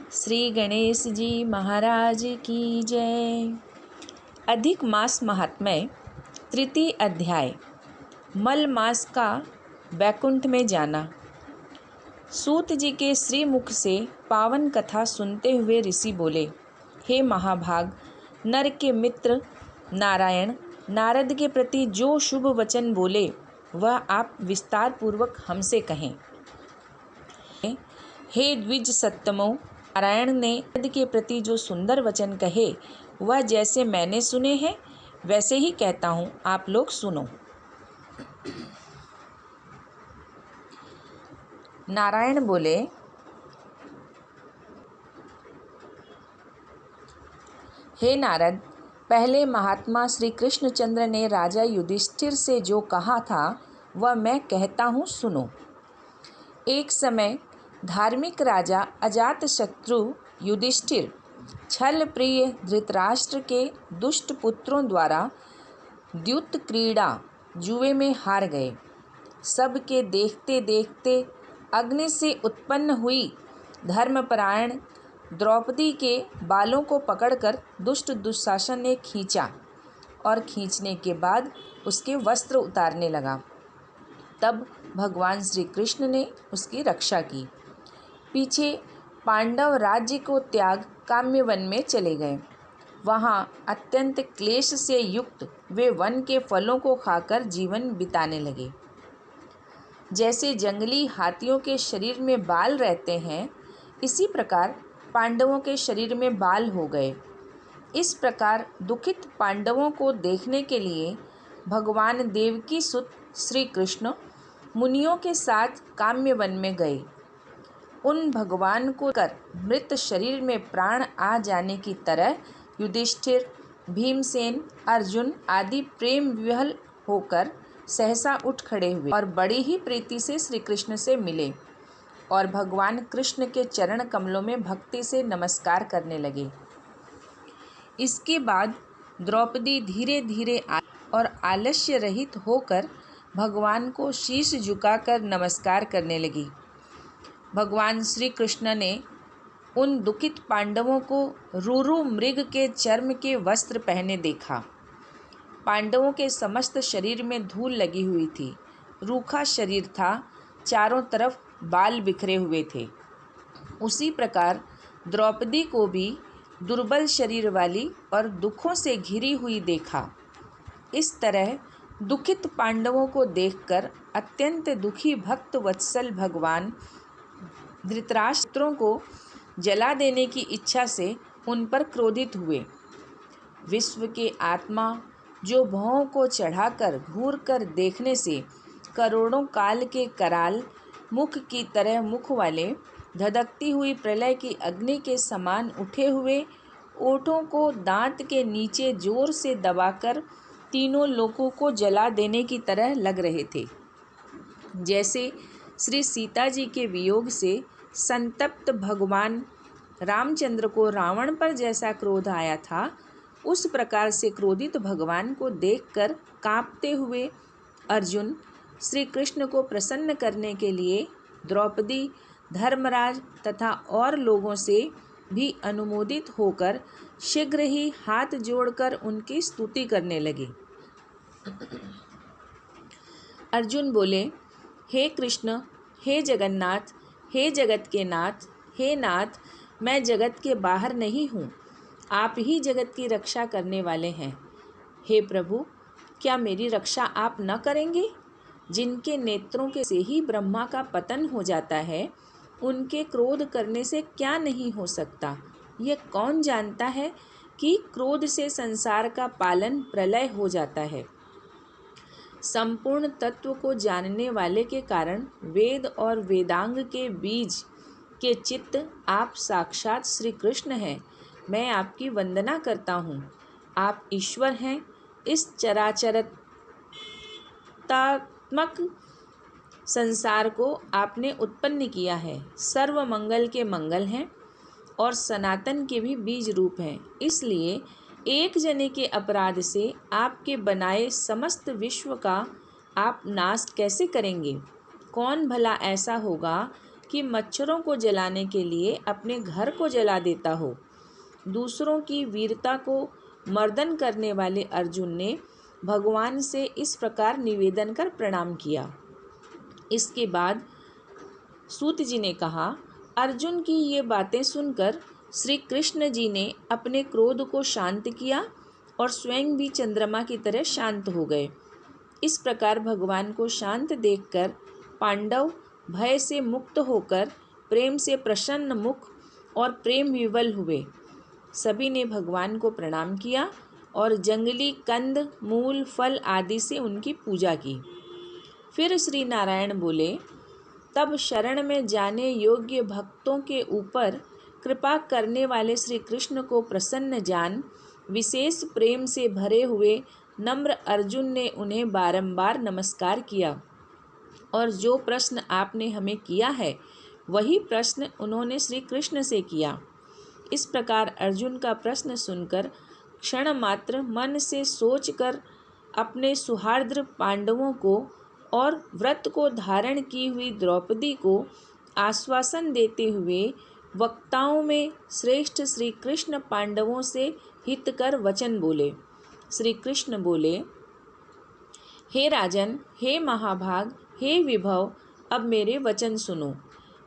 श्री गणेश जी महाराज की जय। अधिक मास महात्म्य, तृतीय अध्याय। मल मास का वैकुंठ में जाना। सूत जी के श्रीमुख से पावन कथा सुनते हुए ऋषि बोले, हे महाभाग, नर के मित्र नारायण नारद के प्रति जो शुभ वचन बोले वह आप विस्तार पूर्वक हमसे कहें। हे द्विज सत्तमो, नारायण ने नारद के प्रति जो सुंदर वचन कहे वह जैसे मैंने सुने हैं वैसे ही कहता हूँ, आप लोग सुनो। नारायण बोले, हे नारद, पहले महात्मा श्री कृष्णचंद्र ने राजा युधिष्ठिर से जो कहा था वह मैं कहता हूँ, सुनो। एक समय धार्मिक राजा अजातशत्रु युधिष्ठिर छल प्रिय धृतराष्ट्र के दुष्ट पुत्रों द्वारा द्यूत क्रीड़ा जुए में हार गए। सबके देखते देखते अग्नि से उत्पन्न हुई धर्मपरायण द्रौपदी के बालों को पकड़कर दुष्ट दुशासन ने खींचा और खींचने के बाद उसके वस्त्र उतारने लगा। तब भगवान श्री कृष्ण ने उसकी रक्षा की। पीछे पांडव राज्य को त्याग काम्य वन में चले गए। वहाँ अत्यंत क्लेश से युक्त वे वन के फलों को खाकर जीवन बिताने लगे। जैसे जंगली हाथियों के शरीर में बाल रहते हैं, इसी प्रकार पांडवों के शरीर में बाल हो गए। इस प्रकार दुखित पांडवों को देखने के लिए भगवान देवकी सुत श्री कृष्ण मुनियों के साथ काम्य वन में गए। उन भगवान को कर मृत शरीर में प्राण आ जाने की तरह युधिष्ठिर, भीमसेन, अर्जुन आदि प्रेम विह्वल होकर सहसा उठ खड़े हुए और बड़ी ही प्रीति से श्री कृष्ण से मिले और भगवान कृष्ण के चरण कमलों में भक्ति से नमस्कार करने लगे। इसके बाद द्रौपदी धीरे धीरे और आलस्य रहित होकर भगवान को शीश झुकाकर नमस्कार करने लगी। भगवान श्री कृष्ण ने उन दुखित पांडवों को रूरु मृग के चर्म के वस्त्र पहने देखा। पांडवों के समस्त शरीर में धूल लगी हुई थी, रूखा शरीर था, चारों तरफ बाल बिखरे हुए थे। उसी प्रकार द्रौपदी को भी दुर्बल शरीर वाली और दुखों से घिरी हुई देखा। इस तरह दुखित पांडवों को देखकर अत्यंत दुखी भक्त वत्सल भगवान धृतराष्ट्रों को जला देने की इच्छा से उन पर क्रोधित हुए। विश्व के आत्मा जो भौं को चढ़ाकर घूर कर देखने से करोड़ों काल के कराल मुख की तरह मुख वाले धधकती हुई प्रलय की अग्नि के समान उठे हुए ओठों को दांत के नीचे जोर से दबाकर तीनों लोकों को जला देने की तरह लग रहे थे। जैसे श्री सीता जी के वियोग से संतप्त भगवान रामचंद्र को रावण पर जैसा क्रोध आया था, उस प्रकार से क्रोधित भगवान को देखकर कांपते हुए अर्जुन श्री कृष्ण को प्रसन्न करने के लिए द्रौपदी, धर्मराज तथा और लोगों से भी अनुमोदित होकर शीघ्र ही हाथ जोड़कर उनकी स्तुति करने लगे। अर्जुन बोले, हे कृष्ण, हे जगन्नाथ, हे जगत के नाथ, हे नाथ, मैं जगत के बाहर नहीं हूँ, आप ही जगत की रक्षा करने वाले हैं। हे प्रभु, क्या मेरी रक्षा आप न करेंगे? जिनके नेत्रों के से ही ब्रह्मा का पतन हो जाता है, उनके क्रोध करने से क्या नहीं हो सकता? यह कौन जानता है कि क्रोध से संसार का पालन प्रलय हो जाता है। संपूर्ण तत्व को जानने वाले के कारण वेद और वेदांग के बीज के चित्त आप साक्षात श्री कृष्ण हैं। मैं आपकी वंदना करता हूँ। आप ईश्वर हैं। इस चराचरतात्मक संसार को आपने उत्पन्न किया है। सर्व मंगल के मंगल हैं और सनातन के भी बीज रूप हैं। इसलिए एक जने के अपराध से आपके बनाए समस्त विश्व का आप नाश कैसे करेंगे? कौन भला ऐसा होगा कि मच्छरों को जलाने के लिए अपने घर को जला देता हो। दूसरों की वीरता को मर्दन करने वाले अर्जुन ने भगवान से इस प्रकार निवेदन कर प्रणाम किया। इसके बाद सूत जी ने कहा, अर्जुन की ये बातें सुनकर श्री कृष्ण जी ने अपने क्रोध को शांत किया और स्वयं भी चंद्रमा की तरह शांत हो गए। इस प्रकार भगवान को शांत देखकर पांडव भय से मुक्त होकर प्रेम से प्रसन्न मुख और प्रेम विवल हुए। सभी ने भगवान को प्रणाम किया और जंगली कंद, मूल, फल आदि से उनकी पूजा की। फिर श्री नारायण बोले, तब शरण में जाने योग्य भक्तों के ऊपर कृपा करने वाले श्री कृष्ण को प्रसन्न जान विशेष प्रेम से भरे हुए नम्र अर्जुन ने उन्हें बारंबार नमस्कार किया और जो प्रश्न आपने हमें किया है वही प्रश्न उन्होंने श्री कृष्ण से किया। इस प्रकार अर्जुन का प्रश्न सुनकर क्षण मात्र मन से सोचकर अपने सुहार्द्र पांडवों को और व्रत को धारण की हुई द्रौपदी को आश्वासन देते हुए वक्ताओं में श्रेष्ठ श्री कृष्ण पांडवों से हितकर वचन बोले। श्री कृष्ण बोले, हे राजन, हे महाभाग, हे विभव, अब मेरे वचन सुनो।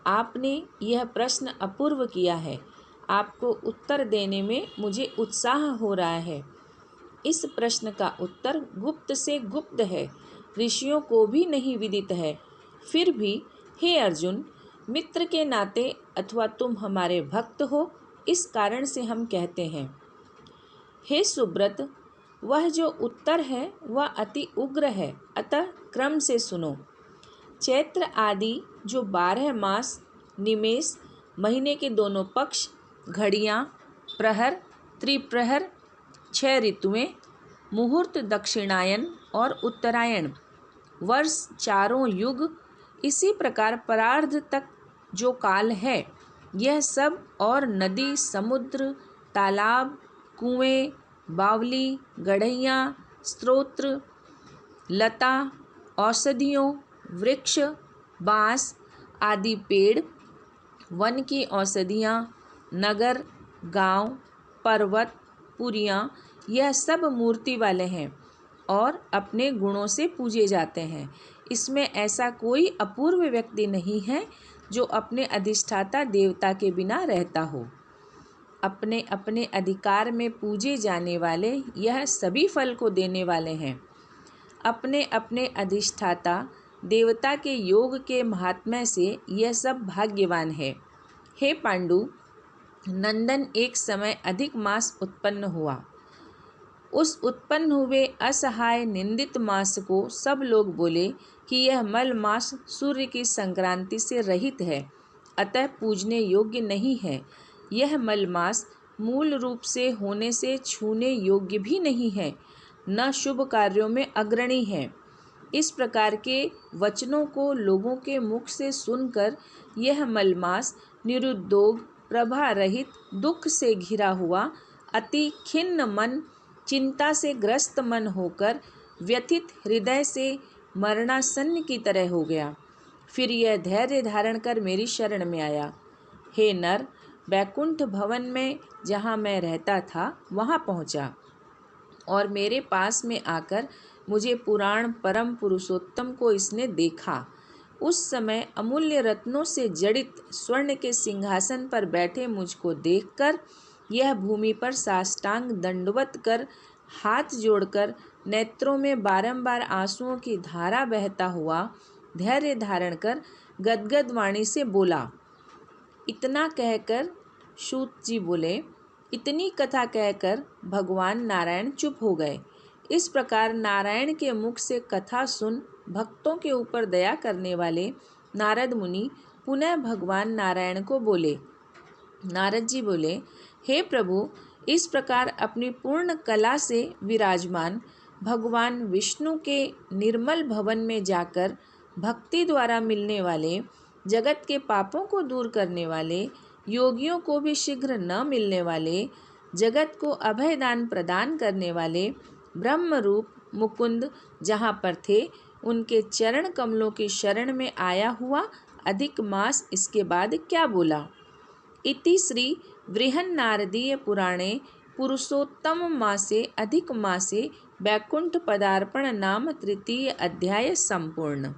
आपने यह प्रश्न अपूर्व किया है। आपको उत्तर देने में मुझे उत्साह हो रहा है। इस प्रश्न का उत्तर गुप्त से गुप्त है, ऋषियों को भी नहीं विदित है। फिर भी हे अर्जुन, मित्र के नाते अथवा तुम हमारे भक्त हो, इस कारण से हम कहते हैं। हे सुब्रत, वह जो उत्तर है वह अति उग्र है, अतः क्रम से सुनो। चैत्र आदि जो 12 मास, निमेष, महीने के दोनों पक्ष, घड़ियाँ, प्रहर, त्रिप्रहर, 6 ऋतुएं, मुहूर्त दक्षिणायन और उत्तरायण, वर्ष, चारों युग, इसी प्रकार परार्ध तक जो काल है, यह सब और नदी, समुद्र, तालाब, कुएं, बावली, गढ़ैयाँ, स्त्रोत्र, लता, औषधियों, वृक्ष, बाँस आदि पेड़, वन की औषधियाँ, नगर, गांव, पर्वत, पुरियाँ, यह सब मूर्ति वाले हैं और अपने गुणों से पूजे जाते हैं। इसमें ऐसा कोई अपूर्व व्यक्ति नहीं है जो अपने अधिष्ठाता देवता के बिना रहता हो। अपने अपने अधिकार में पूजे जाने वाले यह सभी फल को देने वाले हैं। अपने अपने अधिष्ठाता देवता के योग के महात्म्य से यह सब भाग्यवान है। हे पांडु नंदन, एक समय अधिक मास उत्पन्न हुआ। उस उत्पन्न हुए असहाय निंदित मास को सब लोग बोले कि यह मल मास सूर्य की संक्रांति से रहित है, अतः पूजने योग्य नहीं है। यह मल मास मूल रूप से होने से छूने योग्य भी नहीं है, न शुभ कार्यों में अग्रणी है। इस प्रकार के वचनों को लोगों के मुख से सुनकर यह मलमास निरुद्योग, प्रभा रहित, दुख से घिरा हुआ, अति खिन्न मन, चिंता से ग्रस्त मन होकर व्यथित हृदय से मरणासन्न की तरह हो गया। फिर यह धैर्य धारण कर मेरी शरण में आया। हे नर, वैकुंठ भवन में जहाँ मैं रहता था वहाँ पहुँचा और मेरे पास में आकर मुझे पुराण परम पुरुषोत्तम को इसने देखा। उस समय अमूल्य रत्नों से जड़ित स्वर्ण के सिंहासन पर बैठे मुझको देखकर यह भूमि पर साष्टांग दंडवत कर हाथ जोड़कर नेत्रों में बारंबार आंसुओं की धारा बहता हुआ धैर्य धारण कर गदगद वाणी से बोला। इतना कहकर सूत जी बोले, इतनी कथा कहकर भगवान नारायण चुप हो गए। इस प्रकार नारायण के मुख से कथा सुन भक्तों के ऊपर दया करने वाले नारद मुनि पुनः भगवान नारायण को बोले। नारद जी बोले, हे प्रभु, इस प्रकार अपनी पूर्ण कला से विराजमान भगवान विष्णु के निर्मल भवन में जाकर भक्ति द्वारा मिलने वाले, जगत के पापों को दूर करने वाले, योगियों को भी शीघ्र न मिलने वाले, जगत को अभय दान प्रदान करने वाले ब्रह्म रूप मुकुंद जहाँ पर थे उनके चरण कमलों की शरण में आया हुआ अधिक मास इसके बाद क्या बोला। इति श्री बृहन्नारदीय पुराणे पुरुषोत्तम मासे अधिक मासे वैकुंठ पदार्पण नाम तृतीय अध्याय संपूर्ण।